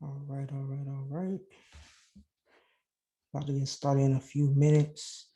All right. About to get started in a few minutes.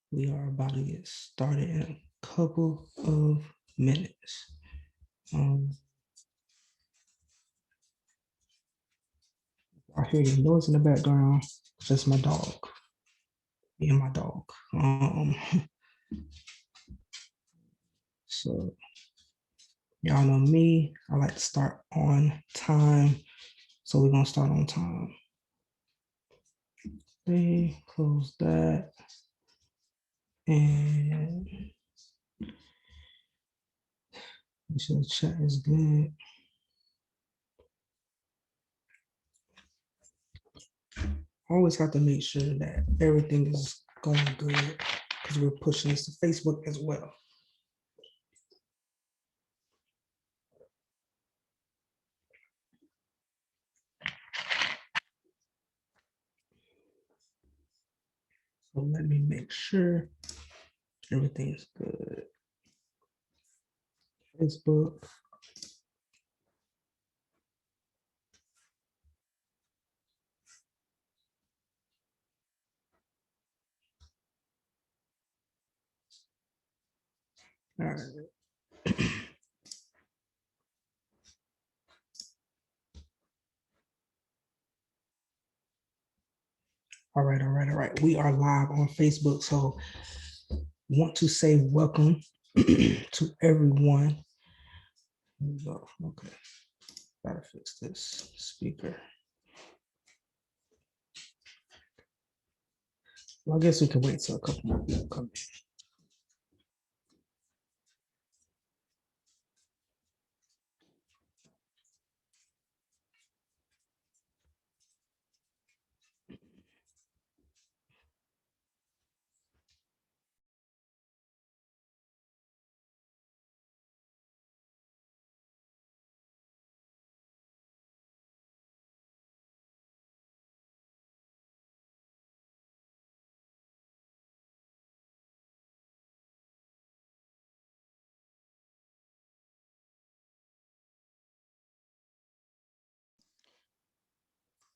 We are about to get started in a couple of minutes. I hear the noise in the background. It's just my dog. Me and my dog. So y'all know me. I like to start on time. So we're gonna start on time. Okay, close that. And make sure the chat is good. Always have to make sure that everything is going good because we're pushing this to Facebook as well. So let me make sure everything is good. Facebook. All right. All right. We are live on Facebook. So want to say welcome to everyone. Okay. Gotta fix this speaker. Well, I guess we can wait till a couple more people come in.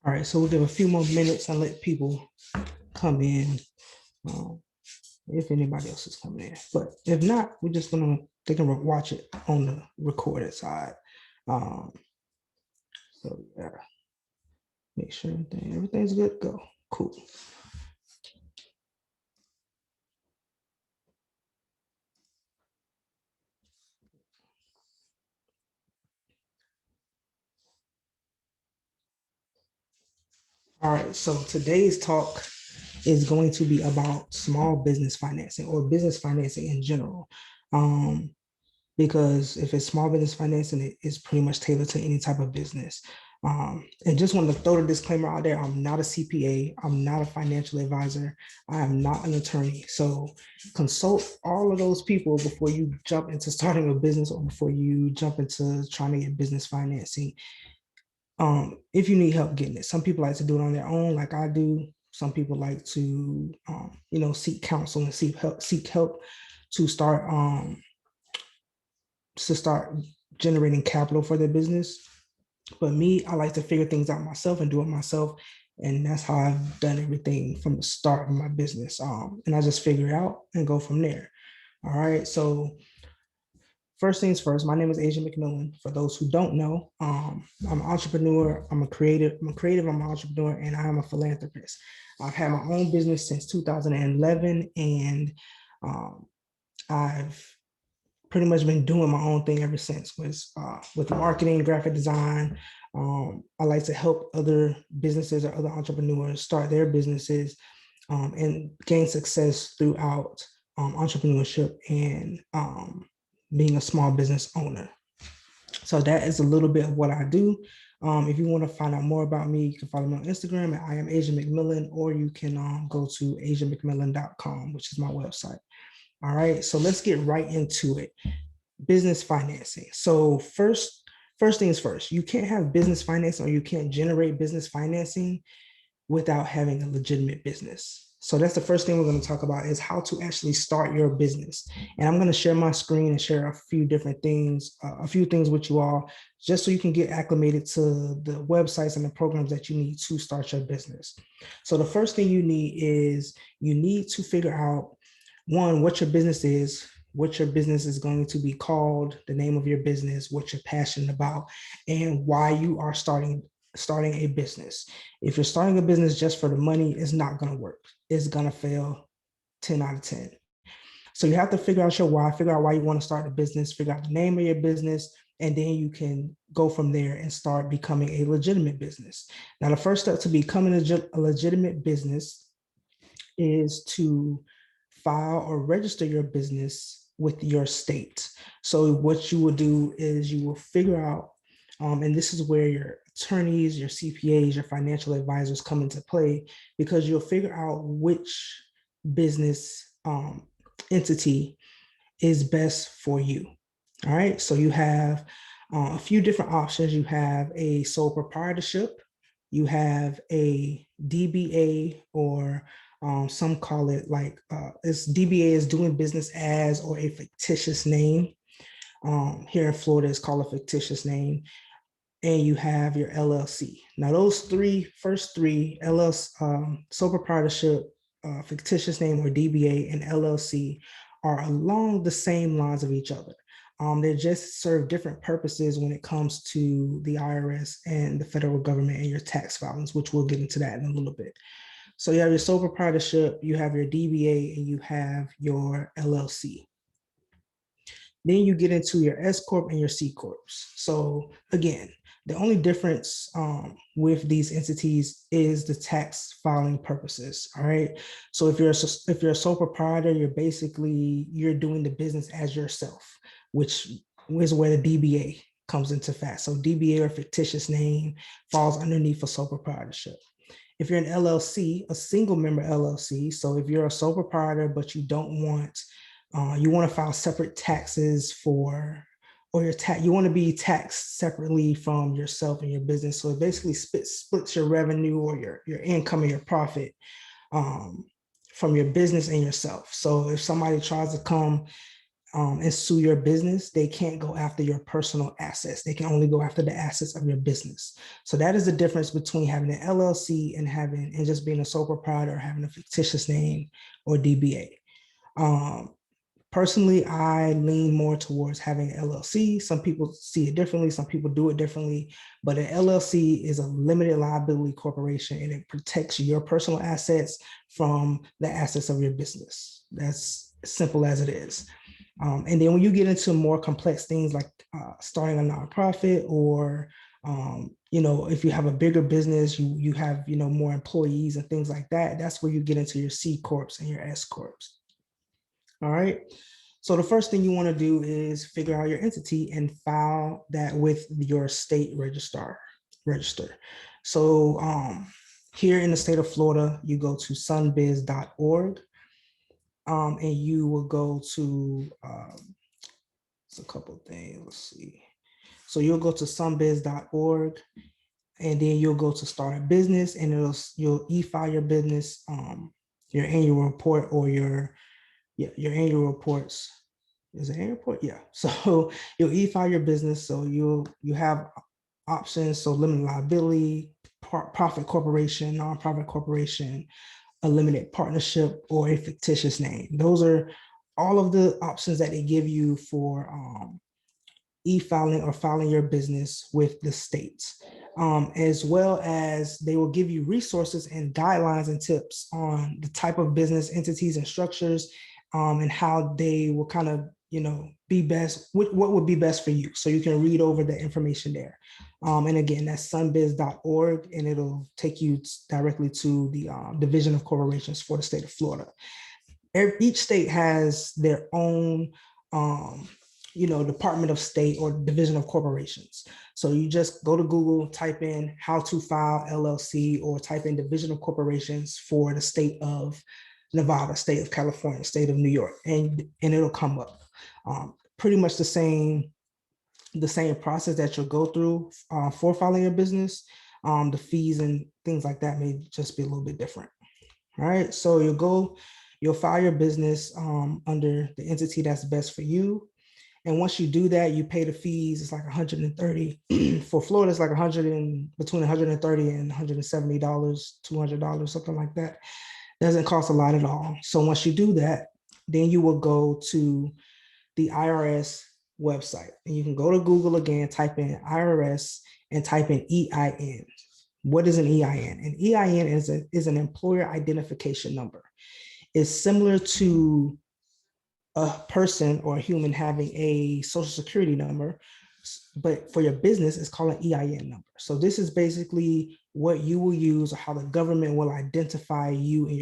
All right, so we'll give a few more minutes and let people come in. If anybody else is coming in, but if not, we're just gonna they can watch it on the recorded side. So yeah, make sure everything's good. Go cool. All right, so today's talk is going to be about small business financing or business financing in general. Because if it's small business financing, it is pretty much tailored to any type of business. And just want to throw the disclaimer out there, I'm not a CPA, I'm not a financial advisor, I am not an attorney. So consult all of those people before you jump into starting a business or before you jump into trying to get business financing. If you need help getting it, some people like to do it on their own, like I do. Some people like to, seek counsel and seek help to start generating capital for their business. But me, I like to figure things out myself and do it myself. And that's how I've done everything from the start of my business. And I just figure it out and go from there. All right. So first things first, my name is Asia McMillan. For those who don't know, I'm an entrepreneur. I'm a creative. I'm an entrepreneur, and I'm a philanthropist. I've had my own business since 2011, and I've pretty much been doing my own thing ever since. With marketing, graphic design. I like to help other businesses or other entrepreneurs start their businesses and gain success throughout entrepreneurship and being a small business owner. So that is a little bit of what I do. If you want to find out more about me, you can follow me on Instagram at I am Asia McMillan, or you can go to asiamcmillan.com, which is my website. All right, so let's get right into it. Business financing. So first things first, you can't have business financing, or you can't generate business financing without having a legitimate business. So that's the first thing we're going to talk about, is how to actually start your business. And I'm going to share my screen and share a few different things, a few things with you all, just so you can get acclimated to the websites and the programs that you need to start your business. So the first thing you need is you need to figure out, one, what your business is, what your business is going to be called, the name of your business, what you're passionate about, and why you are starting a business. If you're starting a business just for the money, it's not going to work. It's going to fail 10 out of 10. So you have to figure out your why, figure out why you want to start a business, figure out the name of your business, and then you can go from there and start becoming a legitimate business. Now, the first step to becoming a legitimate business is to file or register your business with your state. So what you will do is you will figure out, and this is where your attorneys, your CPAs, your financial advisors come into play, because you'll figure out which business entity is best for you. All right, so you have a few different options. You have a sole proprietorship, you have a DBA, or some call it like this DBA is doing business as, or a fictitious name. Here in Florida, it's called a fictitious name. And you have your LLC. Now, those first three, LLC, sole proprietorship, fictitious name, or DBA, and LLC, are along the same lines of each other. They just serve different purposes when it comes to the IRS and the federal government and your tax filings, which we'll get into that in a little bit. So you have your sole proprietorship, you have your DBA, and you have your LLC. Then you get into your S Corp and your C Corps. So again, the only difference with these entities is the tax filing purposes. All right. So if you're a sole proprietor, you're doing the business as yourself, which is where the DBA comes into fact. So DBA, or fictitious name, falls underneath a sole proprietorship. If you're an LLC, a single member LLC, so if you're a sole proprietor, but you don't want, you want to file separate taxes for, or you want to be taxed separately from yourself and your business. So it basically splits your revenue, or your income and your profit from your business and yourself. So if somebody tries to come and sue your business, they can't go after your personal assets. They can only go after the assets of your business. So that is the difference between having an LLC and just being a sole proprietor, or having a fictitious name, or DBA. Personally, I lean more towards having an LLC. Some people see it differently. Some people do it differently. But an LLC is a limited liability corporation, and it protects your personal assets from the assets of your business. That's as simple as it is. And then when you get into more complex things like starting a nonprofit, or if you have a bigger business, you have more employees and things like that. That's where you get into your C Corps and your S Corps. All right. So the first thing you want to do is figure out your entity and file that with your state registrar. register. So here in the state of Florida, you go to sunbiz.org, and you will go to, it's a couple of things, let's see. So you'll go to sunbiz.org, and then you'll go to start a business, and you'll e-file your business, your annual report, or your annual reports. Is it annual report? Yeah. So you'll e-file your business. So you have options. So limited liability, profit corporation, nonprofit corporation, a limited partnership, or a fictitious name. Those are all of the options that they give you for e-filing or filing your business with the states, as well as they will give you resources and guidelines and tips on the type of business entities and structures, and how they will kind of, be best, what would be best for you. So you can read over the information there. And again, that's sunbiz.org, and it'll take you directly to the Division of Corporations for the state of Florida. Each state has their own Department of State or Division of Corporations. So you just go to Google, type in how to file LLC, or type in Division of Corporations for the state of Nevada, state of California, state of New York, and it'll come up. Pretty much the same process that you'll go through for filing your business. The fees and things like that may just be a little bit different. All right, so you'll file your business under the entity that's best for you. And once you do that, you pay the fees. It's like $130 for Florida. It's like between $130 and $170, $200, something like that. Doesn't cost a lot at all. So once you do that, then you will go to the IRS website, and you can go to Google again, type in IRS, and type in EIN. What is an EIN? An EIN is an employer identification number. It's similar to a person or a human having a social security number, but for your business, it's called an EIN number. So this is basically what you will use, or how the government will identify you and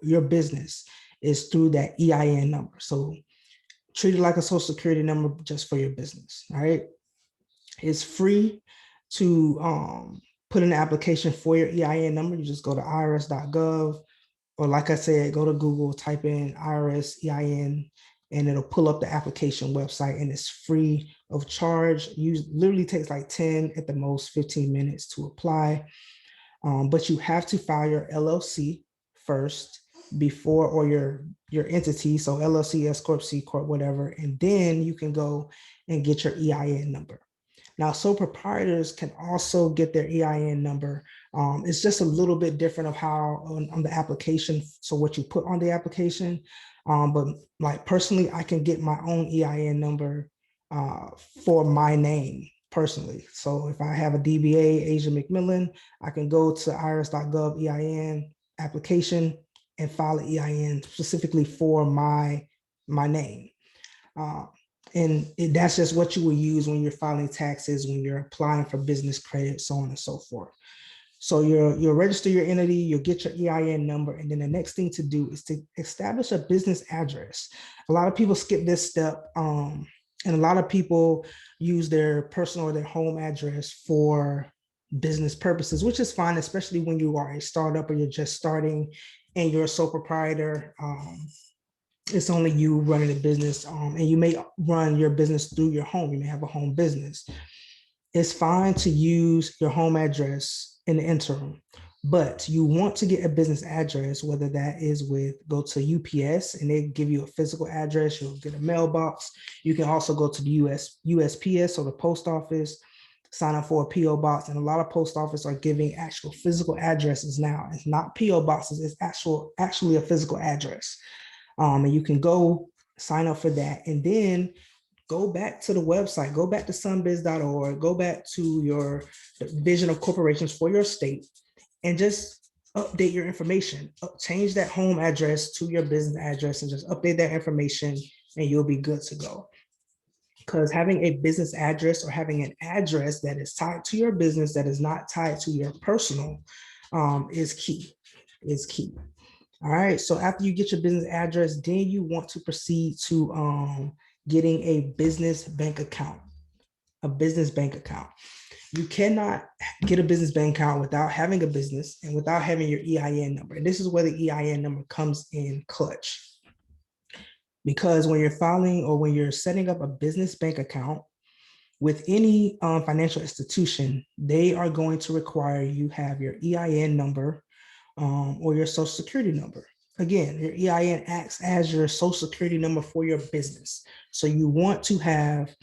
your business, is through that EIN number. So treat it like a social security number, just for your business. All right. It's free to put in an application for your EIN number. You just go to irs.gov, or like I said, go to Google, type in IRS EIN, and it'll pull up the application website, and it's free of charge. Literally takes like 10 at the most 15 minutes to apply. But you have to file your LLC first before, or your entity. So LLC, S Corp, C Corp, whatever. And then you can go and get your EIN number. Now, sole proprietors can also get their EIN number. It's just a little bit different of how on the application. So what you put on the application. But like personally, I can get my own EIN number for my name personally. So if I have a DBA, Asia McMillan, I can go to irs.gov EIN application and file an EIN specifically for my name. And that's just what you will use when you're filing taxes, when you're applying for business credit, so on and so forth. So you'll register your entity, you'll get your EIN number, and then the next thing to do is to establish a business address. A lot of people skip this step, and a lot of people use their personal or their home address for business purposes, which is fine, especially when you are a startup or you're just starting and you're a sole proprietor. It's only you running a business, and you may run your business through your home. You may have a home business. It's fine to use your home address in the interim, but you want to get a business address, whether that is go to UPS and they give you a physical address, you'll get a mailbox. You can also go to the USPS, or the post office, sign up for a PO box. And a lot of post office are giving actual physical addresses now. It's not PO boxes, it's actually a physical address. And you can go sign up for that, and then go back to the website, go back to sunbiz.org, go back to your Division of Corporations for your state, and just update your information. Change that home address to your business address, and just update that information, and you'll be good to go. Because having a business address, or having an address that is tied to your business that is not tied to your personal, is key. All right, so after you get your business address, then you want to proceed to getting a business bank account. You cannot get a business bank account without having a business and without having your EIN number. And this is where the EIN number comes in clutch. Because when you're filing or when you're setting up a business bank account with any financial institution, they are going to require you have your EIN number or your social security number. Again, your EIN acts as your social security number for your business. So you want to have,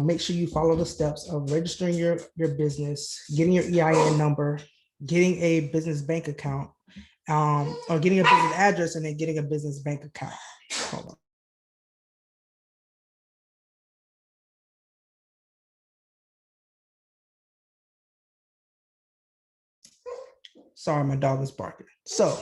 make sure you follow the steps of registering your business, getting your EIN number, getting a business bank account, or getting a business address and then getting a business bank account. Hold on. Sorry, my dog is barking. So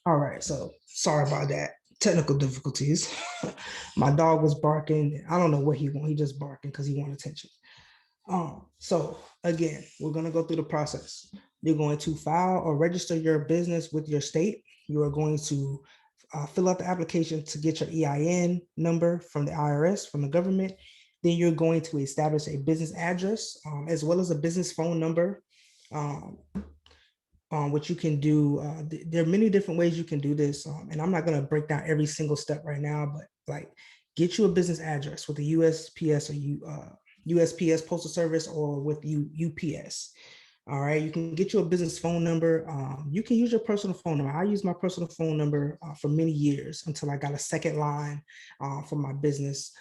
all right, so sorry about that. Technical difficulties. My dog was barking. I don't know what he want. He just barking because he want attention. So again, we're gonna go through the process. You're going to file or register your business with your state. You are going to fill out the application to get your EIN number from the IRS, from the government. Then you're going to establish a business address as well as a business phone number. What you can do. There are many different ways you can do this. And I'm not going to break down every single step right now, but like get you a business address with the USPS or USPS Postal Service or with UPS. All right, you can get you a business phone number. You can use your personal phone number. I used my personal phone number for many years until I got a second line for my business.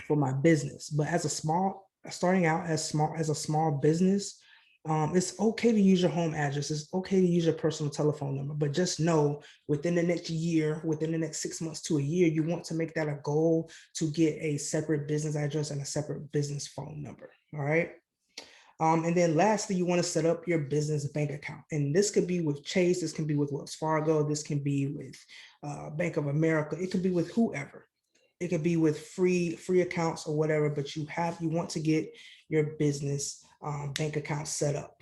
But as a small, starting out as a small business, it's okay to use your home address. It's okay to use your personal telephone number, but just know within the next year, within the next 6 months to a year, you want to make that a goal to get a separate business address and a separate business phone number. All right. And then lastly, you want to set up your business bank account. And this could be with Chase, this can be with Wells Fargo, this can be with Bank of America, it could be with whoever. It could be with free accounts or whatever, but you want to get your business bank account set up.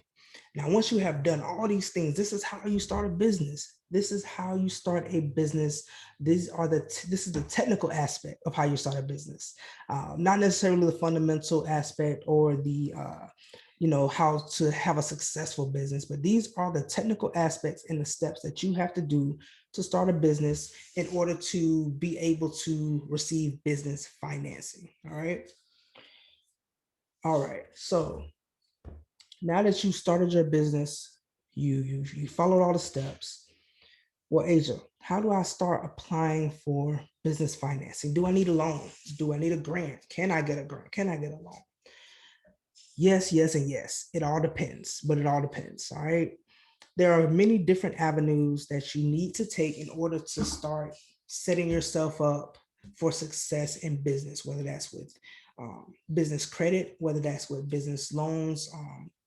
Now, once you have done all these things, this is how you start a business. This is how you start a business. This is the technical aspect of how you start a business, not necessarily the fundamental aspect or the how to have a successful business, but these are the technical aspects and the steps that you have to do to start a business in order to be able to receive business financing. All right. All right. So now that you started your business, you followed all the steps. Well, Asia, how do I start applying for business financing? Do I need a loan? Do I need a grant? Can I get a grant? Can I get a loan? Yes, yes, and yes. It all depends, but it all depends. All right. There are many different avenues that you need to take in order to start setting yourself up for success in business, whether that's with business credit, whether that's with business loans,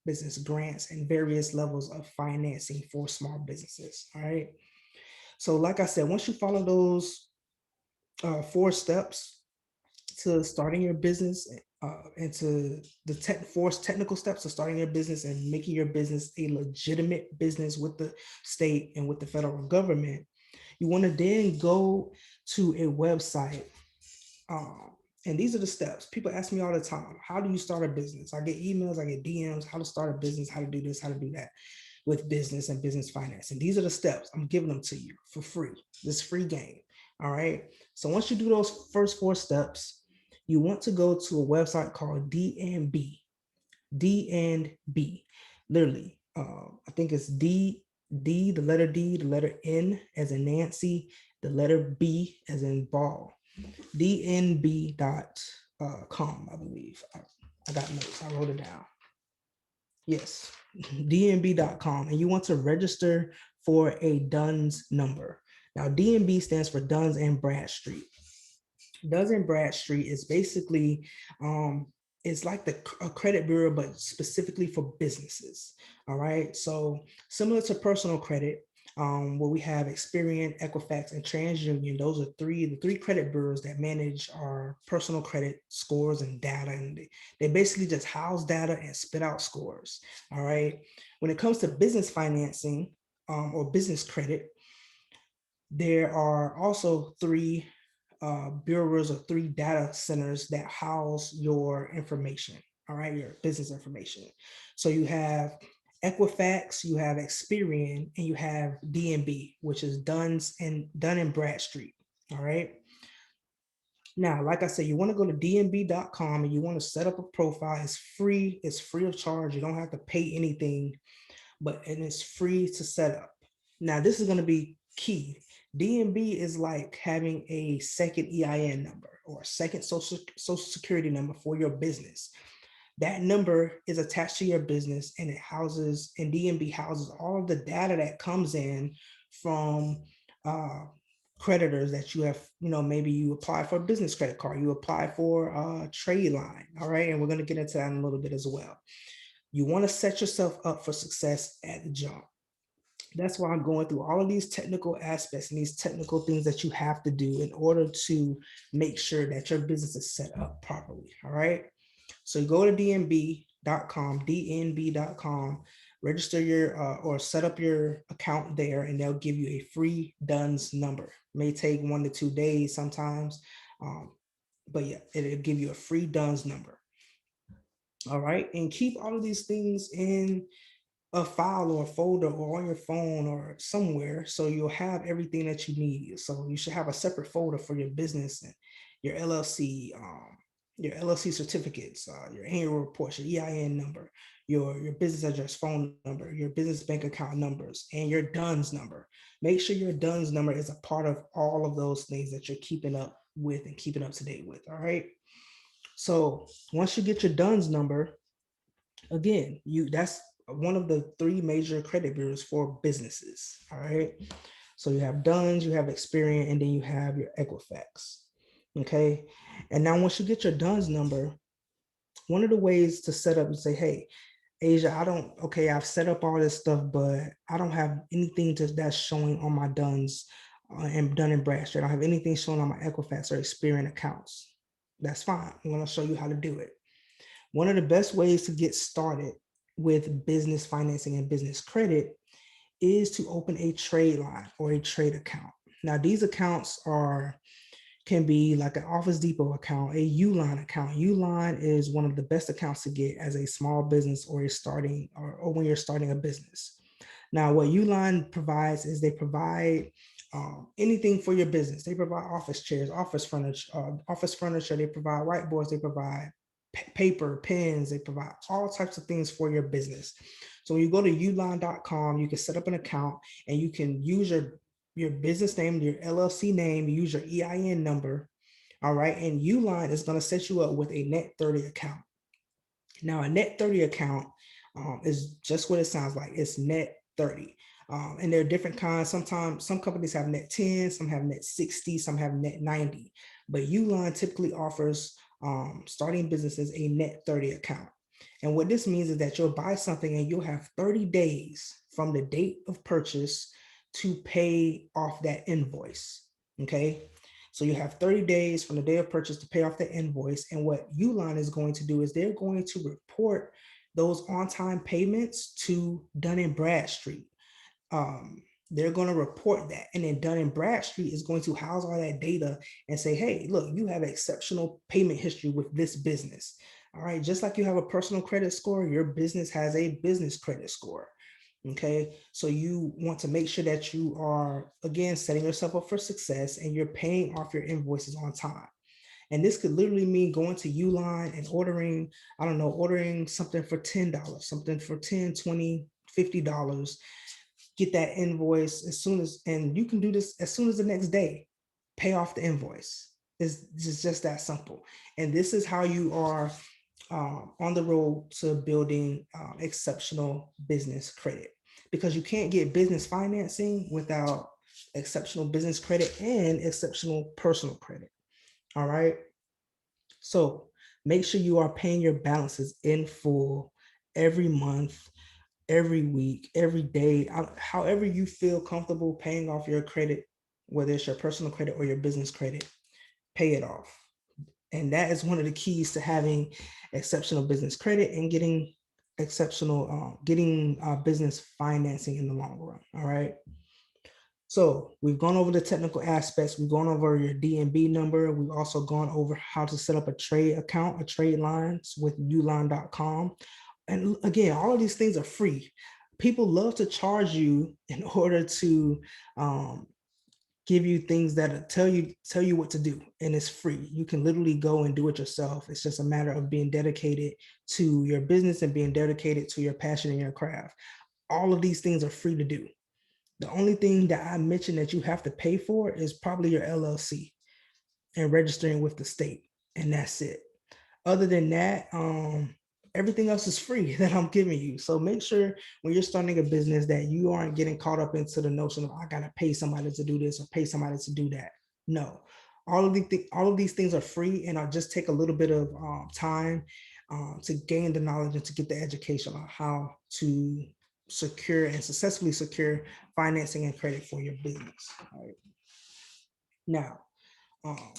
business grants, and various levels of financing for small businesses. All right. So like I said, once you follow those 4 steps to starting your business and to the 4 technical steps of starting your business and making your business a legitimate business with the state and with the federal government, you want to then go to a website. And these are the steps. People ask me all the time, how do you start a business? I get emails, I get DMs, how to start a business, how to do this, how to do that with business and business finance. And these are the steps. I'm giving them to you for free. This free game. All right. So once you do those first 4 steps, you want to go to a website called DNB. DNB. Literally, I think it's the letter D, the letter N as in Nancy, the letter B as in ball. DNB.com, I believe. I got notes. I wrote it down. Yes, dnb.com, and you want to register for a DUNS number. Now, DNB stands for Duns and Bradstreet. Duns and Bradstreet is basically it's like a credit bureau, but specifically for businesses. All right. So similar to personal credit, where we have Experian, Equifax, and TransUnion. Those are the three credit bureaus that manage our personal credit scores and data. And they basically just house data and spit out scores. All right. When it comes to business financing or business credit, there are also three bureaus or three data centers that house your information, all right, your business information. So you have Equifax, you have Experian, and you have DNB, which is Dun and Bradstreet, all right? Now, like I said, you want to go to dnb.com and you want to set up a profile. It's free of charge. You don't have to pay anything, and it's free to set up. Now, this is going to be key. DNB is like having a second EIN number or a second social security number for your business. That number is attached to your business, and DNB houses all of the data that comes in from creditors that you have. Maybe you apply for a business credit card, you apply for a trade line. All right. And we're going to get into that in a little bit as well. You want to set yourself up for success at the jump. That's why I'm going through all of these technical aspects and these technical things that you have to do in order to make sure that your business is set up properly. All right. So you go to dnb.com, register or set up your account there, and they'll give you a free DUNS number. It may take 1 to 2 days sometimes. But yeah, it'll give you a free DUNS number. All right. And keep all of these things in a file or a folder or on your phone or somewhere, so you'll have everything that you need. So you should have a separate folder for your business and your LLC, certificates, your annual reports, your EIN number, your business address, phone number, your business bank account numbers, and your DUNS number. Make sure your DUNS number is a part of all of those things that you're keeping up with and keeping up to date with. All right. So once you get your DUNS number, again, that's one of the three major credit bureaus for businesses. All right. So you have DUNS, you have Experian, and then you have your Equifax. Okay. And now once you get your DUNS number, one of the ways to set up is say, hey, Asia, I've set up all this stuff, but I don't have anything that's showing on my DUNS and Dun and Bradstreet. I don't have anything showing on my Equifax or Experian accounts. That's fine. I'm going to show you how to do it. One of the best ways to get started with business financing and business credit is to open a trade line or a trade account. Now, these accounts can be like an Office Depot account, a Uline account. Uline is one of the best accounts to get as a small business or when you're starting a business. Now, what Uline provides is they provide anything for your business. They provide office chairs, office furniture. They provide whiteboards. They provide paper, pens. They provide all types of things for your business. So when you go to uline.com, you can set up an account and you can use your business name, your LLC name, use your EIN number. All right. And Uline is going to set you up with a net 30 account. Now, a net 30 account is just what it sounds like. It's net 30. And there are different kinds. Sometimes some companies have net 10, some have net 60, some have net 90. But Uline typically offers starting businesses a net 30 account. And what this means is that you'll buy something and you'll have 30 days from the date of purchase to pay off that invoice. Okay. So you have 30 days from the day of purchase to pay off the invoice. And what Uline is going to do is they're going to report those on-time payments to Dun & Bradstreet. They're going to report that. And then Dun & Bradstreet is going to house all that data and say, hey, look, you have exceptional payment history with this business. All right. Just like you have a personal credit score, your business has a business credit score. Okay. So you want to make sure that you are, again, setting yourself up for success and you're paying off your invoices on time. And this could literally mean going to Uline and ordering something for $10, something for $10, $20, $50. Get that invoice and you can do this as soon as the next day, pay off the invoice. It's just that simple. And this is how you are on the road to building exceptional business credit, because you can't get business financing without exceptional business credit and exceptional personal credit. All right. So make sure you are paying your balances in full every month, every week, every day, however you feel comfortable paying off your credit, whether it's your personal credit or your business credit, pay it off. And that is one of the keys to having exceptional business credit and getting business financing in the long run. All right. So we've gone over the technical aspects. We've gone over your DNB number. We've also gone over how to set up a trade account, a trade lines with uline.com. And again, all of these things are free. People love to charge you in order to give you things that tell you what to do, and it's free. You can literally go and do it yourself. It's just a matter of being dedicated to your business and being dedicated to your passion and your craft. All of these things are free to do. The only thing that I mentioned that you have to pay for is probably your LLC and registering with the state, and that's it. Other than that, everything else is free that I'm giving you. So make sure when you're starting a business that you aren't getting caught up into the notion of I gotta pay somebody to do this or pay somebody to do that. No, all of these things are free, and I'll just take a little bit of time to gain the knowledge and to get the education on how to secure and successfully secure financing and credit for your business. All right. Now, um,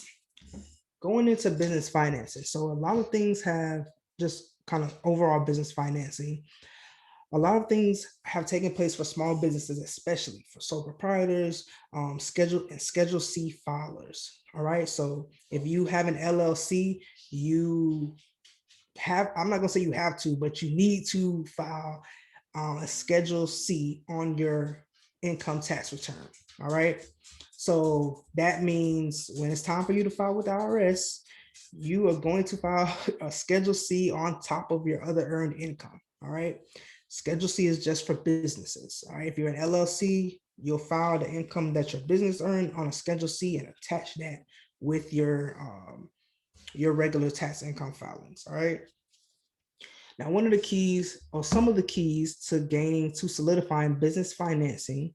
going into business financing. So a lot of things have just kind of overall business financing. A lot of things have taken place for small businesses, especially for sole proprietors, Schedule C filers. All right. So if you have an LLC, you have, I'm not going to say you have to, but you need to file a Schedule C on your income tax return. All right. So that means when it's time for you to file with the IRS, you are going to file a Schedule C on top of your other earned income. All right. Schedule C is just for businesses. All right. If you're an LLC, you'll file the income that your business earned on a Schedule C and attach that with your regular tax income filings. All right. Now, one of the keys, or some of the keys to solidifying business financing,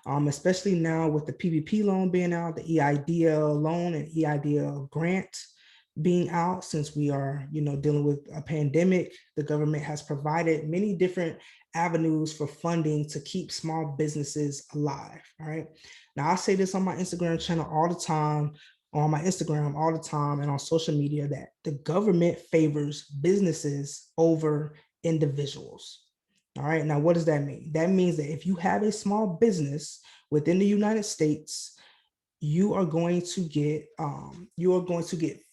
especially now with the PPP loan being out, the EIDL loan and EIDL grant being out, since we are, dealing with a pandemic, the government has provided many different avenues for funding to keep small businesses alive. All right. Now, I say this on my Instagram channel all the time, on my Instagram all the time, and on social media, that the government favors businesses over individuals. All right. Now, what does that mean? That means that if you have a small business within the United States, you are going to get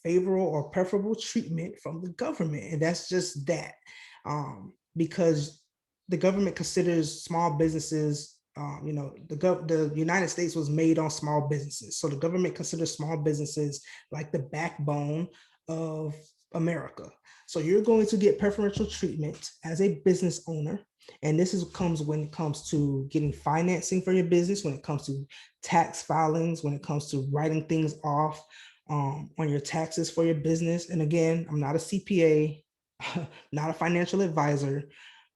favorable or preferable treatment from the government, and that's just that, because the government considers small businesses. The United States was made on small businesses, so the government considers small businesses like the backbone of America. So you're going to get preferential treatment as a business owner. And comes when it comes to getting financing for your business, when it comes to tax filings, when it comes to writing things off on your taxes for your business. And again, I'm not a CPA, not a financial advisor,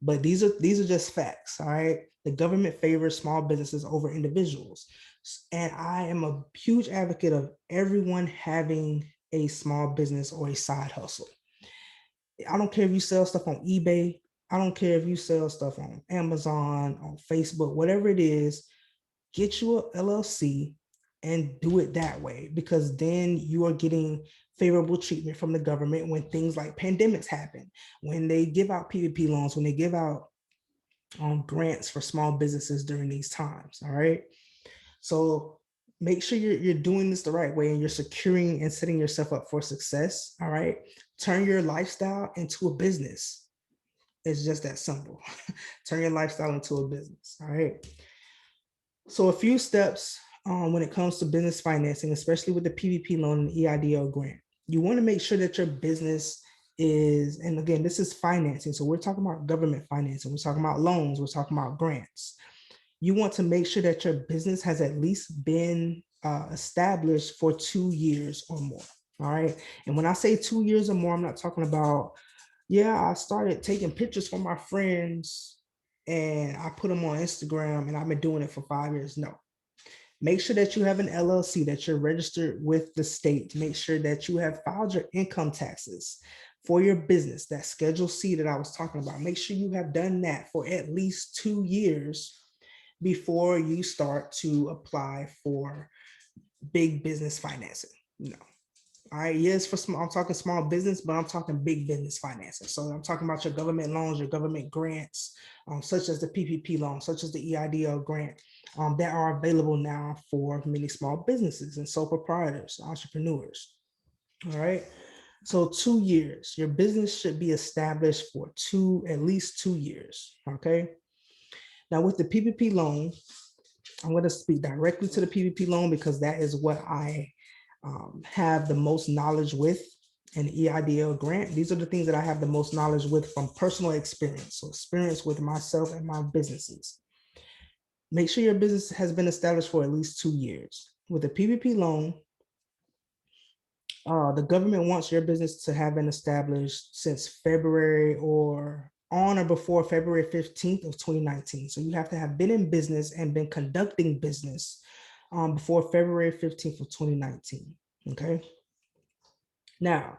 but these are just facts. All right. The government favors small businesses over individuals. And I am a huge advocate of everyone having a small business or a side hustle. I don't care if you sell stuff on eBay. I don't care if you sell stuff on Amazon, on Facebook, whatever it is, get you a LLC and do it that way, because then you are getting favorable treatment from the government when things like pandemics happen, when they give out PPP loans, when they give out grants for small businesses during these times. All right. So make sure you're doing this the right way and you're securing and setting yourself up for success. All right. Turn your lifestyle into a business. It's just that simple. Turn your lifestyle into a business. All right. So a few steps when it comes to business financing, especially with the PPP loan and EIDL grant. You want to make sure that your business is, and again, this is financing. So we're talking about government financing. We're talking about loans. We're talking about grants. You want to make sure that your business has at least been established for 2 years or more. All right. And when I say 2 years or more, I'm not talking about, I started taking pictures from my friends and I put them on Instagram and I've been doing it for 5 years. No, Make sure that you have an LLC, that you're registered with the state. Make sure that you have filed your income taxes for your business, that Schedule C that I was talking about. Make sure you have done that for at least 2 years before you start to apply for big business financing. You know, all right, yes, for small, I'm talking small business, but I'm talking big business financing. So I'm talking about your government loans, your government grants, such as the PPP loan, such as the EIDL grant, that are available now for many small businesses and sole proprietors, entrepreneurs. All right. So 2 years, your business should be established for at least 2 years. Okay. Now with the PPP loan, I'm going to speak directly to the PPP loan because that is what I have the most knowledge with. An EIDL grant. These are the things that I have the most knowledge with from personal experience. So experience with myself and my businesses. Make sure your business has been established for at least 2 years. With a PPP loan, the government wants your business to have been established since February or on or before February 15th of 2019. So you have to have been in business and been conducting business before February 15th of 2019. Okay. Now,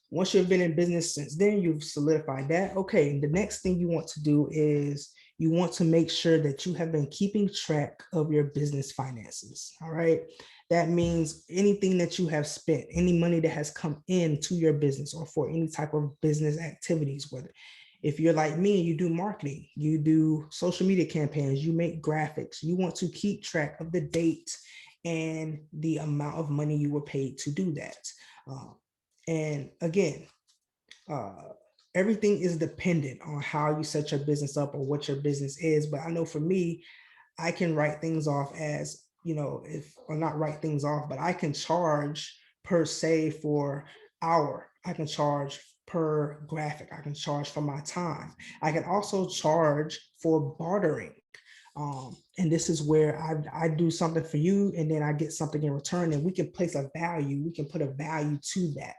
once you've been in business since then, you've solidified that. Okay, the next thing you want to do is you want to make sure that you have been keeping track of your business finances. All right. That means anything that you have spent, any money that has come into your business or for any type of business activities, whether if you're like me, you do marketing, you do social media campaigns, you make graphics, you want to keep track of the date and the amount of money you were paid to do that. And again, everything is dependent on how you set your business up or what your business is. But I know for me, I can write things off as, or not write things off, but I can charge per se for hour. I can charge per graphic. I can charge for my time. I can also charge for bartering. And this is where I do something for you and then I get something in return, and we can place a value, we can put a value to that,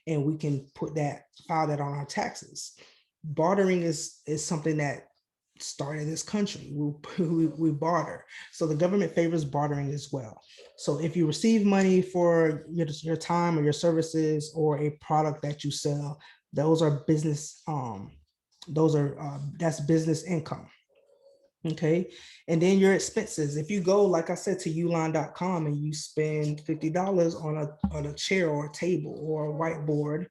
and we can file that on our taxes. Bartering is something that started this country. We barter. So the government favors bartering as well. So if you receive money for your time or your services or a product that you sell, those are business, that's business income. Okay. And then your expenses. If you go, like I said, to uline.com and you spend $50 on a chair or a table or a whiteboard,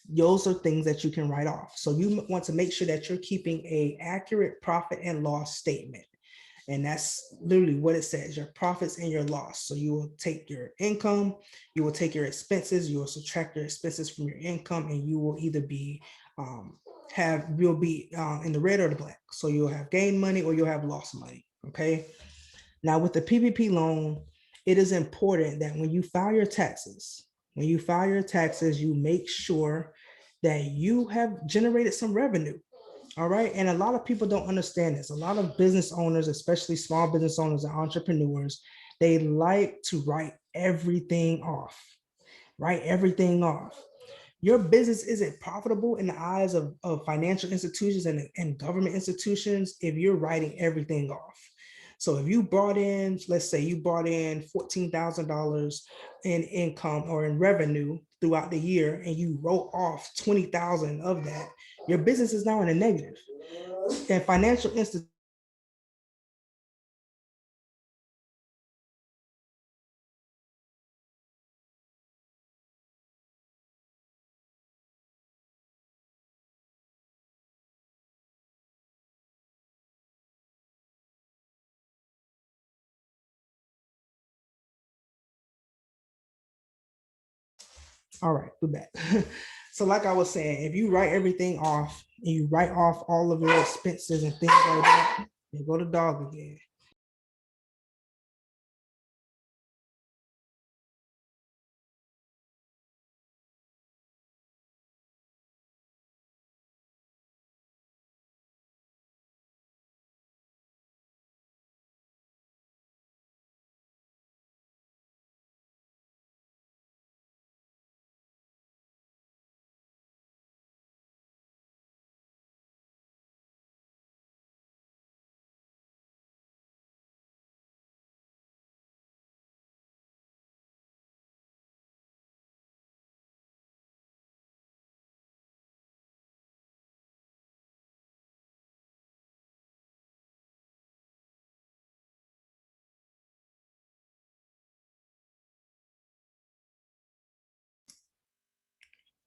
those are things that you can write off. So you want to make sure that you're keeping an accurate profit and loss statement. And that's literally what it says, your profits and your loss. So you will take your income, you will take your expenses, you will subtract your expenses from your income, and you will either be you'll be in the red or the black. So you'll have gain money or you'll have lost money. Okay. Now with the PPP loan, it is important that when you file your taxes, you make sure that you have generated some revenue. All right. And a lot of people don't understand this. A lot of business owners, especially small business owners and entrepreneurs, they like to write everything off. Write everything off. Your business isn't profitable in the eyes of financial institutions and government institutions if you're writing everything off. So if you brought in, let's say you brought in $14,000 in income or in revenue throughout the year, and you wrote off 20,000 of that, your business is now in a negative. And financial institutions, all right, we're back. So like I was saying, if you write everything off and you write off all of your expenses and things like that, you go to dog again.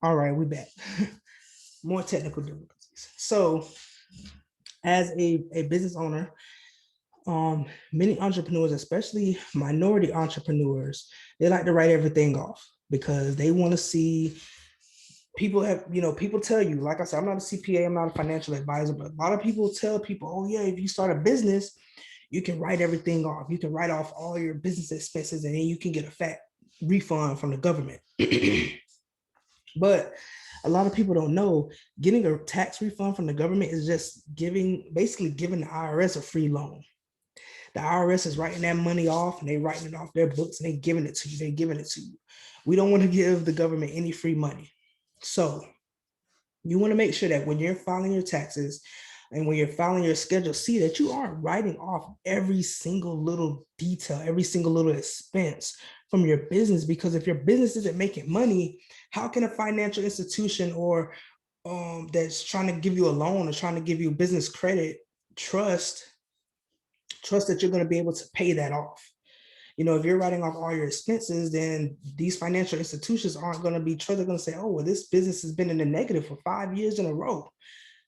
All right, we back. More technical difficulties. So, as a business owner, many entrepreneurs, especially minority entrepreneurs, they like to write everything off because they want to see people have, people tell you, like I said, I'm not a CPA, I'm not a financial advisor, but a lot of people tell people, oh yeah, if you start a business, you can write everything off. You can write off all your business expenses and then you can get a fat refund from the government. But a lot of people don't know getting a tax refund from the government is just basically giving the IRS a free loan. The IRS is writing that money off and they writing it off their books and they giving it to you. They're giving it to you. We don't want to give the government any free money. So you want to make sure that when you're filing your taxes and when you're filing your Schedule C, that you aren't writing off every single little detail, every single little expense from your business. Because if your business isn't making money, how can a financial institution or that's trying to give you a loan or trying to give you business credit trust that you're going to be able to pay that off? If you're writing off all your expenses, then these financial institutions aren't going to be trusted. They're going to say, oh, well, this business has been in the negative for 5 years in a row.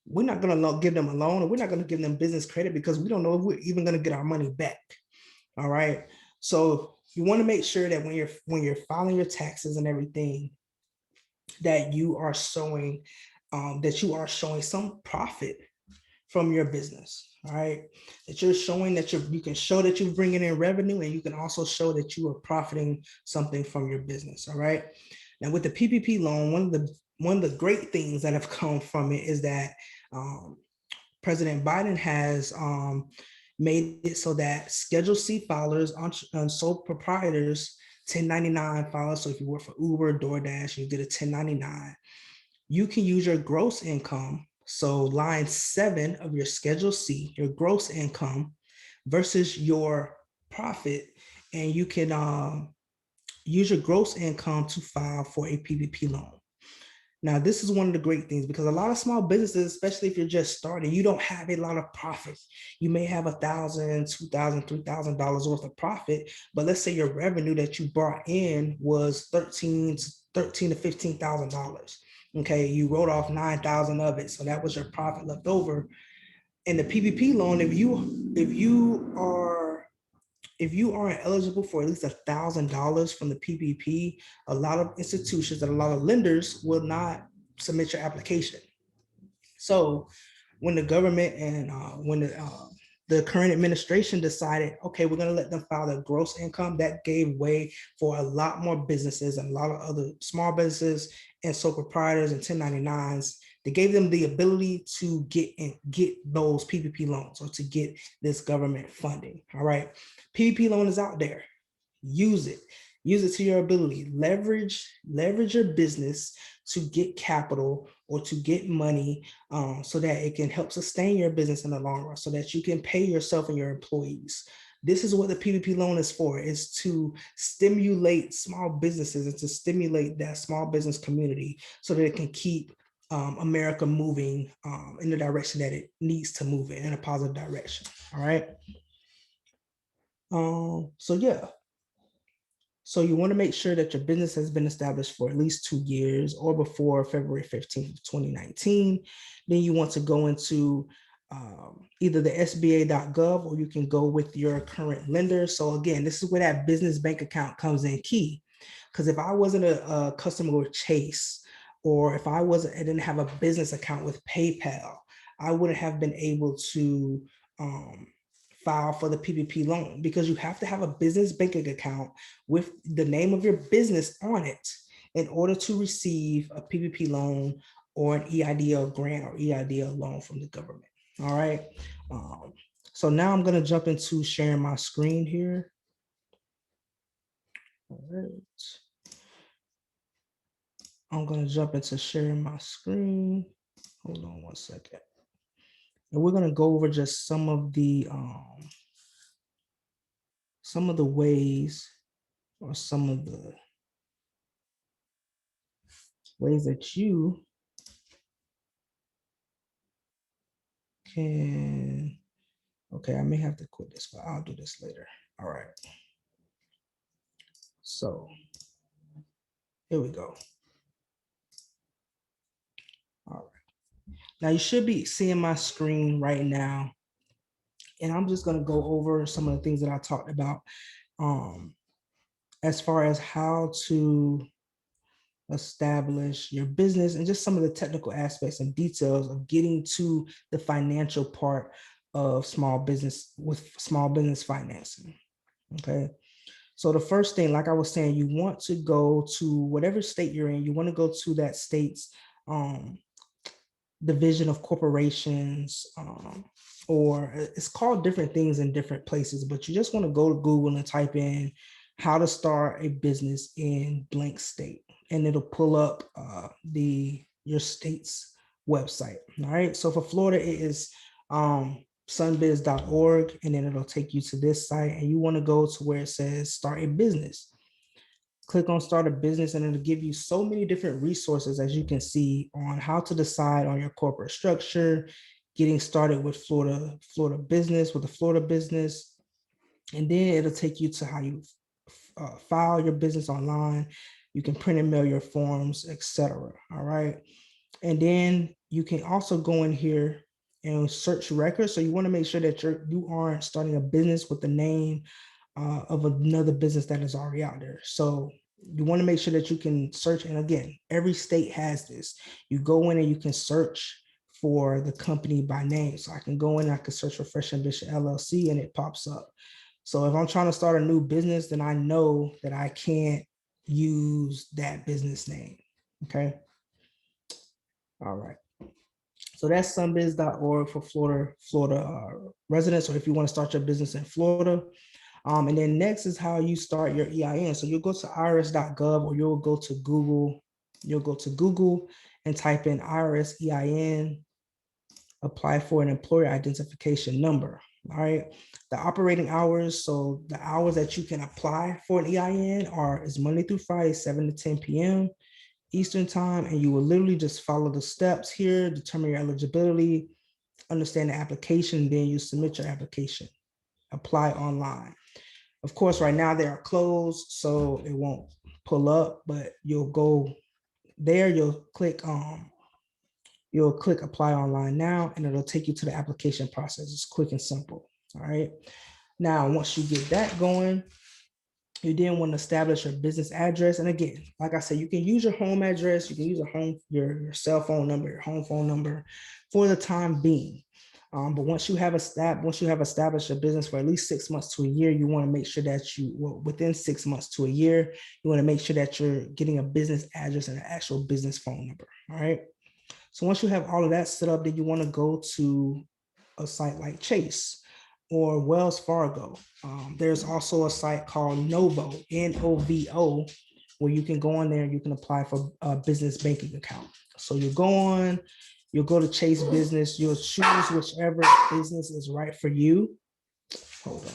We're not going to give them a loan, or we're not going to give them business credit because we don't know if we're even going to get our money back. All right. So you want to make sure that when you're filing your taxes and everything, that you are showing some profit from your business. All right, that you're showing that you can show that you're bringing in revenue, and you can also show that you are profiting something from your business. All right. Now with the PPP loan, one of the great things that have come from it is that President Biden has made it so that Schedule C filers, sole proprietors, 1099 filers. So if you work for Uber, DoorDash, you get a 1099. You can use your gross income. So line 7 of your Schedule C, your gross income versus your profit, and you can use your gross income to file for a PPP loan. Now, this is one of the great things because a lot of small businesses, especially if you're just starting, you don't have a lot of profit. You may have $1,000, $2,000, $3,000 worth of profit, but let's say your revenue that you brought in was $13,000 to $15,000. Okay, you wrote off 9,000 of it, so that was your profit left over. And the PPP loan, if you aren't eligible for at least $1,000 from the PPP, a lot of institutions and a lot of lenders will not submit your application. So when the government and when the current administration decided, okay, we're going to let them file their gross income, that gave way for a lot more businesses and a lot of other small businesses and sole proprietors and 1099s. They gave them the ability to get those PPP loans or to get this government funding. All right. PPP loan is out there. Use it. Use it to your ability. Leverage your business to get capital or to get money so that it can help sustain your business in the long run, so that you can pay yourself and your employees. This is what the PPP loan is for, is to stimulate small businesses and to stimulate that small business community so that it can keep America moving in the direction that it needs to move in a positive direction. All right. So yeah. So you want to make sure that your business has been established for at least 2 years or before February 15th, 2019. Then you want to go into either the SBA.gov or you can go with your current lender. So again, this is where that business bank account comes in key. Because if I wasn't a customer with Chase, or if I didn't have a business account with PayPal, I wouldn't have been able to file for the PPP loan, because you have to have a business banking account with the name of your business on it in order to receive a PPP loan or an EIDL grant or EIDL loan from the government. All right. So now I'm going to jump into sharing my screen here. All right. I'm going to jump into sharing my screen. Hold on one second. And we're going to go over just some of the ways, or some of the ways that you can, okay, I may have to quit this, but I'll do this later. All right. So here we go. All right. Now you should be seeing my screen right now. And I'm just going to go over some of the things that I talked about as far as how to establish your business and just some of the technical aspects and details of getting to the financial part of small business with small business financing. Okay. So the first thing, like I was saying, you want to go to whatever state you're in, you want to go to that state's division of corporations, or it's called different things in different places, but you just want to go to Google and type in how to start a business in blank state, and it'll pull up your state's website. All right. So for Florida, it is sunbiz.org, and then it'll take you to this site, and you want to go to where it says start a business. Click on start a business, and it'll give you so many different resources, as you can see, on how to decide on your corporate structure, getting started with Florida business, with a Florida business. And then it'll take you to how you file your business online. You can print and mail your forms, etc. All right. And then you can also go in here and search records. So you want to make sure that you aren't starting a business with the name of another business that is already out there. So you want to make sure that you can search. And again, every state has this. You go in and you can search for the company by name. So I can go in and I can search for Fresh Ambition LLC, and it pops up. So if I'm trying to start a new business, then I know that I can't use that business name. Okay. All right. So that's sunbiz.org for Florida residents, or if you want to start your business in Florida. And then next is how you start your EIN. So you'll go to irs.gov, or you'll go to Google. You'll go to Google and type in IRS EIN, apply for an employer identification number. All right. The operating hours. So the hours that you can apply for an EIN is Monday through Friday, 7 to 10 p.m. Eastern time. And you will literally just follow the steps here, determine your eligibility, understand the application, then you submit your application, apply online. Of course, right now they are closed, so it won't pull up, but you'll go there, you'll click apply online now, and it'll take you to the application process. It's quick and simple. All right. Now, once you get that going, you then want to establish your business address. And again, like I said, you can use your home address, you can use your cell phone number, your home phone number for the time being. But once you have established a business for at least 6 months to a year, you want to make sure that within 6 months to a year, you want to make sure that you're getting a business address and an actual business phone number. All right. So once you have all of that set up, then you want to go to a site like Chase or Wells Fargo. There's also a site called Novo, Novo, where you can go on there and you can apply for a business banking account. So you'll go to Chase Business, you'll choose whichever business is right for you. Hold on.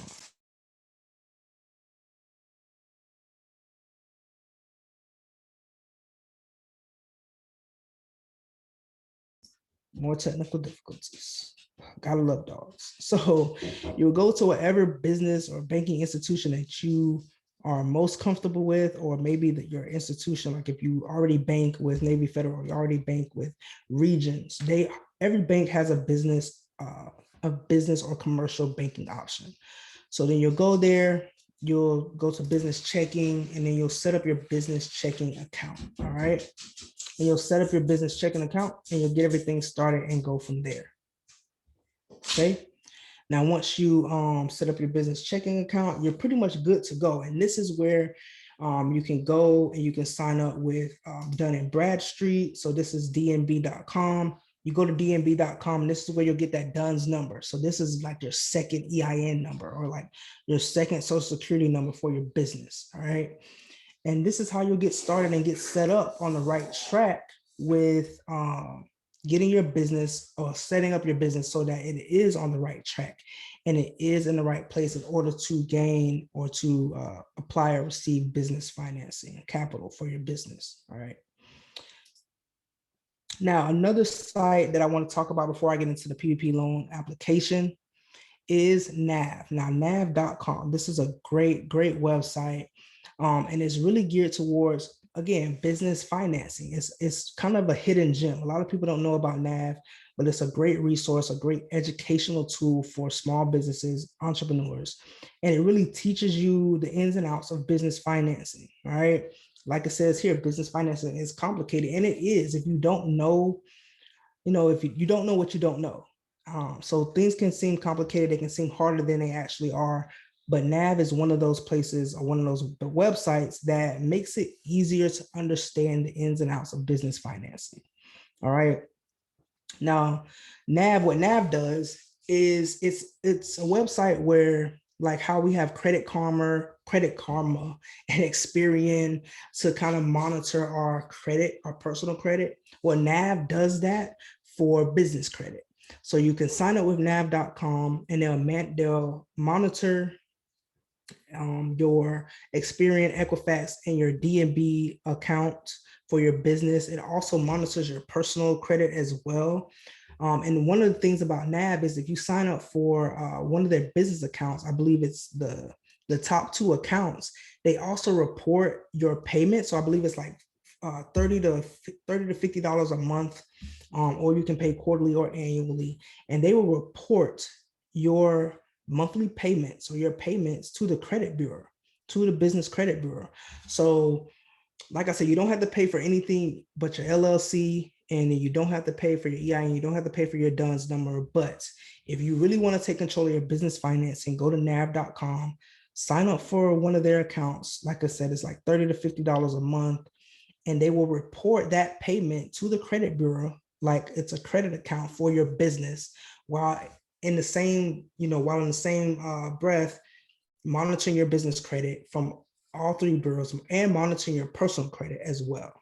More technical difficulties. Gotta love dogs. So you'll go to whatever business or banking institution that you are most comfortable with, or maybe that your institution, like if you already bank with Navy Federal, you already bank with Regions, every bank has a business or commercial banking option. So then you'll go there, you'll go to business checking, and then you'll set up your business checking account. All right. And you'll set up your business checking account, and you'll get everything started and go from there. Okay. Now, once you set up your business checking account, you're pretty much good to go. And this is where you can go and you can sign up with Dun & Bradstreet. So this is dnb.com. You go to dnb.com, and this is where you'll get that DUNS number. So this is like your second EIN number, or like your second social security number for your business. All right. And this is how you'll get started and get set up on the right track with getting your business or setting up your business so that it is on the right track and it is in the right place in order to gain or to apply or receive business financing capital for your business. All right. Now, another site that I want to talk about before I get into the PPP loan application is NAV. Now, nav.com. This is a great website. And it's really geared towards again, business financing. It's kind of a hidden gem. A lot of people don't know about NAV, but it's a great resource, a great educational tool for small businesses, entrepreneurs. And it really teaches you the ins and outs of business financing, all right? Like it says here, business financing is complicated, and it is. If you don't know, if you don't know what you don't know. So things can seem complicated, they can seem harder than they actually are. But NAV is one of those places or one of those websites that makes it easier to understand the ins and outs of business financing. All right. Now, what NAV does is it's a website where, like how we have Credit Karma, and Experian to kind of monitor our credit, our personal credit. Well, NAV does that for business credit. So you can sign up with nav.com and they'll monitor your Experian, Equifax, and your DNB account for your business. It also monitors your personal credit as well. And one of the things about NAV is if you sign up for one of their business accounts, I believe it's the top 2 accounts, they also report your payment. So I believe it's like $30 to $50 a month, or you can pay quarterly or annually, and they will report your monthly payments or your payments to the credit bureau, to the business credit bureau. So like I said, you don't have to pay for anything but your LLC, and you don't have to pay for your EIN, you don't have to pay for your DUNS number. But if you really want to take control of your business financing, go to nav.com, sign up for one of their accounts. Like I said, it's like $30 to $50 a month, and they will report that payment to the credit bureau like it's a credit account for your business, while in the same breath, monitoring your business credit from all 3 bureaus and monitoring your personal credit as well.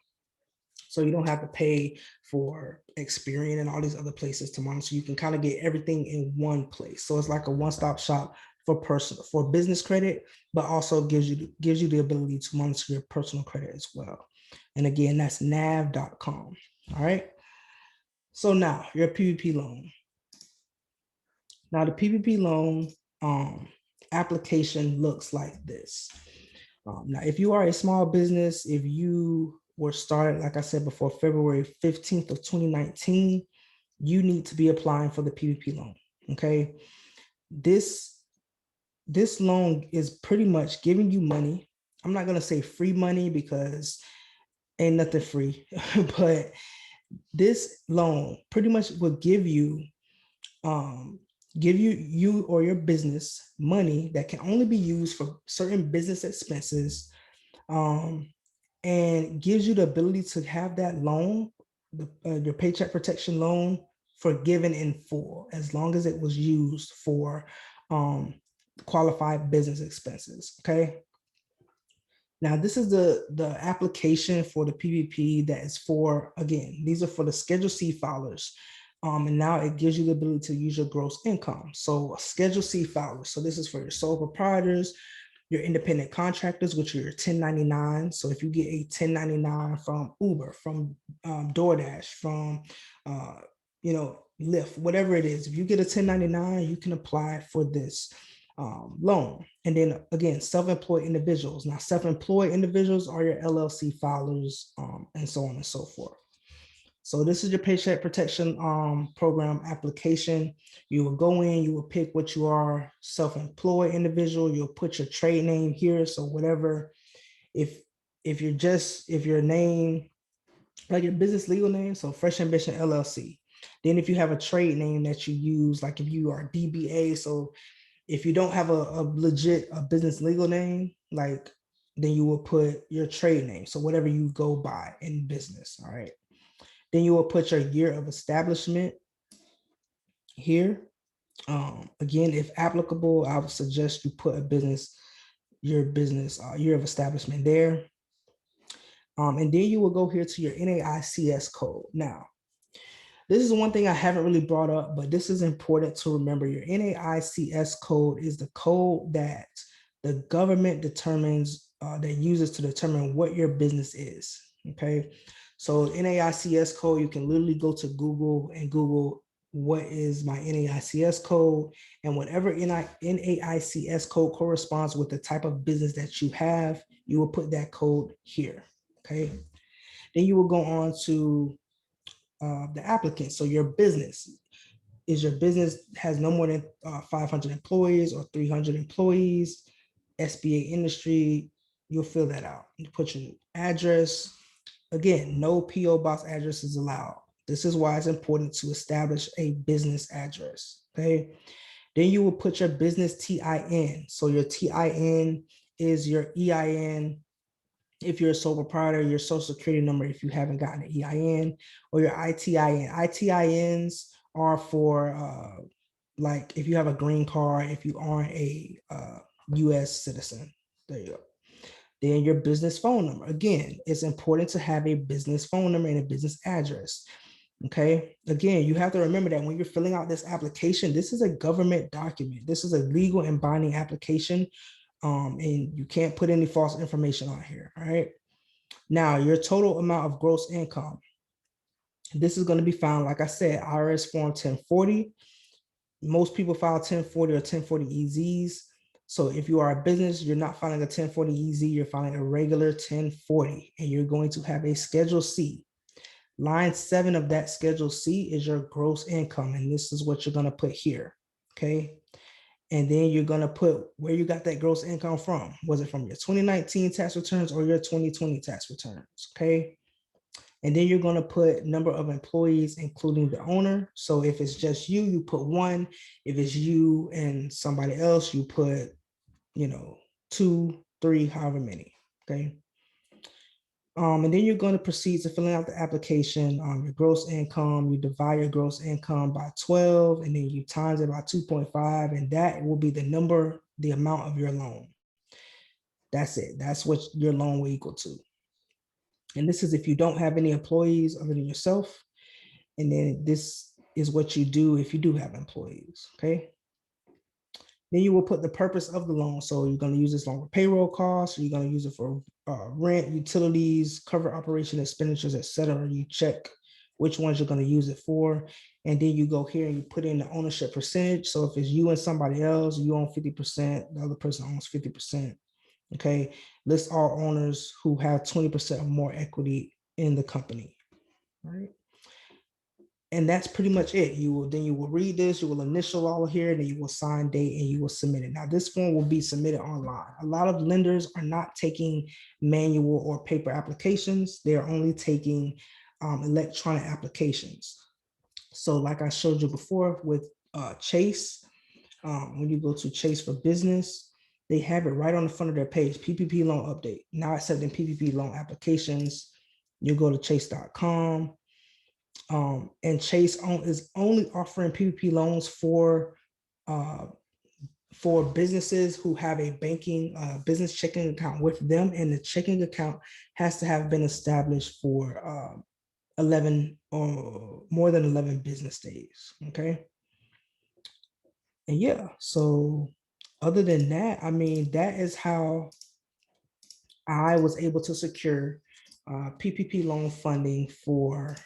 So you don't have to pay for Experian and all these other places to monitor. You can kind of get everything in one place. So it's like a one-stop shop for business credit, but also gives you the ability to monitor your personal credit as well. And again, that's nav.com. All right. So now your PPP loan. Now the PPP loan application looks like this. Now, if you are a small business, if you were started, like I said before, February 15th of 2019, you need to be applying for the PPP loan. Okay. This loan is pretty much giving you money. I'm not going to say free money because ain't nothing free, but this loan pretty much will give you or your business money that can only be used for certain business expenses, and gives you the ability to have that loan, your paycheck protection loan, forgiven in full, as long as it was used for qualified business expenses. Okay. Now, this is the application for the PPP that is for, again, these are for the Schedule C filers. And now it gives you the ability to use your gross income. So a Schedule C filer. So this is for your sole proprietors, your independent contractors, which are your 1099. So if you get a 1099 from Uber, from DoorDash, from Lyft, whatever it is, if you get a 1099, you can apply for this loan. And then again, self-employed individuals. Now, self-employed individuals are your LLC filers, and so on and so forth. So this is your paycheck protection program application. You will go in, you will pick what you are, self-employed individual. You'll put your trade name here. So whatever, if your name, like your business legal name, so Fresh Ambition LLC. Then if you have a trade name that you use, like if you are DBA, so if you don't have a legit business legal name, like then you will put your trade name. So whatever you go by in business, all right. Then you will put your year of establishment here. Again, if applicable, I would suggest you put your business year of establishment there. And then you will go here to your NAICS code. Now, this is one thing I haven't really brought up, but this is important to remember. Your NAICS code is the code that the government determines, that uses to determine what your business is, okay? So NAICS code, you can literally go to Google and Google what is my NAICS code, and whatever NAICS code corresponds with the type of business that you have, you will put that code here, Okay. Then you will go on to the applicant. So your business. Is your business has no more than 500 employees or 300 employees, SBA industry, you'll fill that out. You put your address. Again, no PO box address is allowed. This is why it's important to establish a business address. Okay. Then you will put your business TIN. So your TIN is your EIN. If you're a sole proprietor, your social security number, if you haven't gotten an EIN, or your ITIN. ITINs are for like if you have a green card, if you aren't a US citizen. There you go. Then your business phone number. Again, it's important to have a business phone number and a business address. Okay. Again, you have to remember that when you're filling out this application, this is a government document. This is a legal and binding application. And you can't put any false information on here. All right. Now, your total amount of gross income. This is going to be found, like I said, IRS form 1040. Most people file 1040 or 1040 EZs. So if you are a business, you're not filing a 1040 EZ, you're filing a regular 1040, and you're going to have a Schedule C. Line 7 of that Schedule C is your gross income, and this is what you're going to put here. Okay. And then you're going to put where you got that gross income from. Was it from your 2019 tax returns or your 2020 tax returns? Okay. And then you're going to put number of employees, including the owner. So if it's just you, you put 1. If it's you and somebody else, you put, 2, 3, however many. Okay. And then you're going to proceed to filling out the application. Your gross income, you divide your gross income by 12, and then you times it by 2.5, and that will be the amount of your loan. That's it. That's what your loan will equal to. And this is if you don't have any employees other than yourself. And then this is what you do if you do have employees. Okay. Then you will put the purpose of the loan. So you're going to use this loan for payroll costs. You're going to use it for rent, utilities, cover operation expenditures, etc. You check which ones you're going to use it for. And then you go here and you put in the ownership percentage. So if it's you and somebody else, you own 50%, the other person owns 50%. Okay. List all owners who have 20% or more equity in the company. All right. And that's pretty much it. You will read this, you will initial all here, and then you will sign date and you will submit it. Now, this form will be submitted online. A lot of lenders are not taking manual or paper applications. They're only taking electronic applications. So like I showed you before with Chase, when you go to Chase for Business, they have it right on the front of their page, PPP loan update. Now accepting PPP loan applications, you go to chase.com. And Chase is only offering PPP loans for businesses who have a banking business checking account with them, and the checking account has to have been established for 11 or more than 11 business days. Okay. And yeah, so other than that, I mean, that is how I was able to secure PPP loan funding for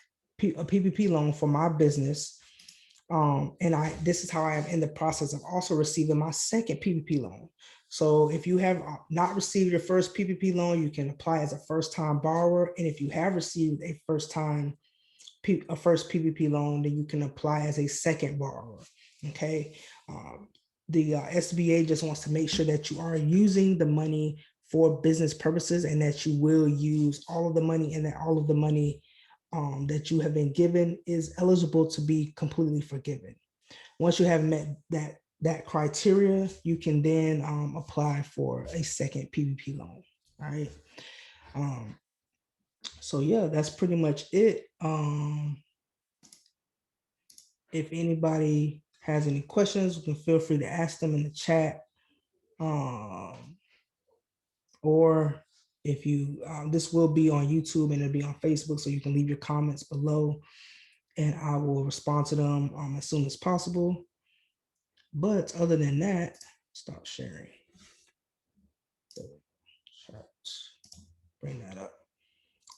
a PPP loan for my business. And this is how I am in the process of also receiving my second PPP loan. So if you have not received your first PPP loan, you can apply as a first-time borrower. And if you have received a first PPP loan, then you can apply as a second borrower. Okay. The SBA just wants to make sure that you are using the money for business purposes and that you will use all of the money, and that all of the money that you have been given is eligible to be completely forgiven. Once you have met that criteria, you can then apply for a second PPP loan. All right. So yeah, that's pretty much it. If anybody has any questions, you can feel free to ask them in the chat. Or if you, this will be on YouTube and it'll be on Facebook, so you can leave your comments below and I will respond to them as soon as possible. But other than that, stop sharing. Bring that up.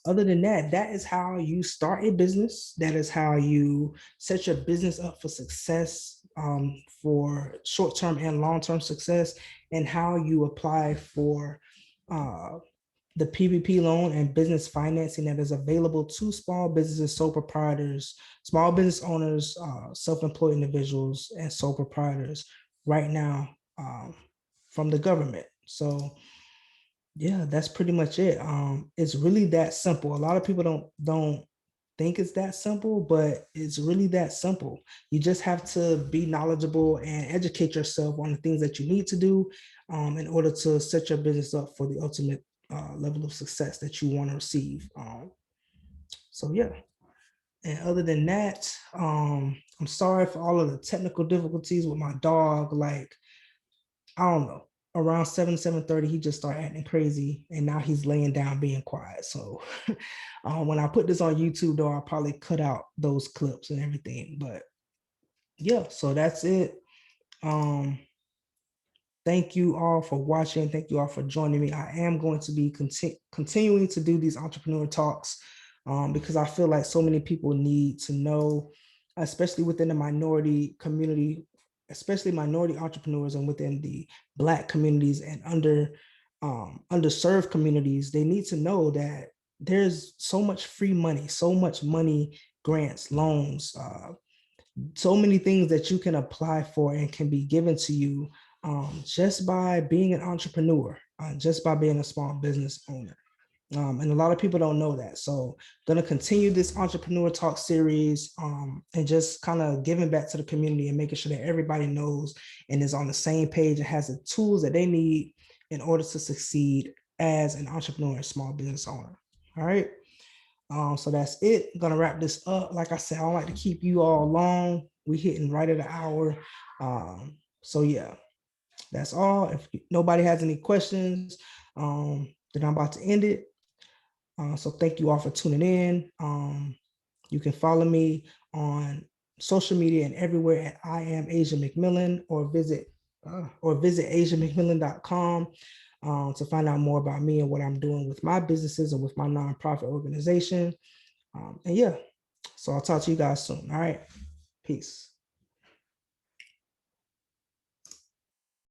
Other than that, that is how you start a business. That is how you set your business up for success, for short-term and long-term success, and how you apply for the PPP loan and business financing that is available to small businesses, sole proprietors, small business owners, self-employed individuals, and sole proprietors right now from the government. So yeah, that's pretty much it. It's really that simple. A lot of people don't think it's that simple, but it's really that simple. You just have to be knowledgeable and educate yourself on the things that you need to do in order to set your business up for the ultimate level of success that you want to receive. So yeah. And other than that, I'm sorry for all of the technical difficulties with my dog. Like, I don't know, around 7:30, he just started acting crazy, and now he's laying down being quiet. So when I put this on YouTube, though, I'll probably cut out those clips and everything. But yeah, so that's it. Thank you all for watching. Thank you all for joining me. I am going to be continuing to do these entrepreneur talks because I feel like so many people need to know, especially within the minority community, especially minority entrepreneurs, and within the Black communities and underserved communities. They need to know that there's so much free money, so much money, grants, loans, so many things that you can apply for and can be given to you just by being an entrepreneur, just by being a small business owner. And a lot of people don't know that. So I'm going to continue this entrepreneur talk series and just kind of giving back to the community and making sure that everybody knows and is on the same page and has the tools that they need in order to succeed as an entrepreneur and small business owner. All right. So that's it. I'm gonna wrap this up. Like I said, I don't like to keep you all long. We hitting right at an hour. So yeah, that's all. If nobody has any questions, then I'm about to end it. So thank you all for tuning in. You can follow me on social media and everywhere at I am Asia McMillan, or visit asiamcmillan.com to find out more about me and what I'm doing with my businesses and with my nonprofit organization. And yeah, so I'll talk to you guys soon. All right. Peace.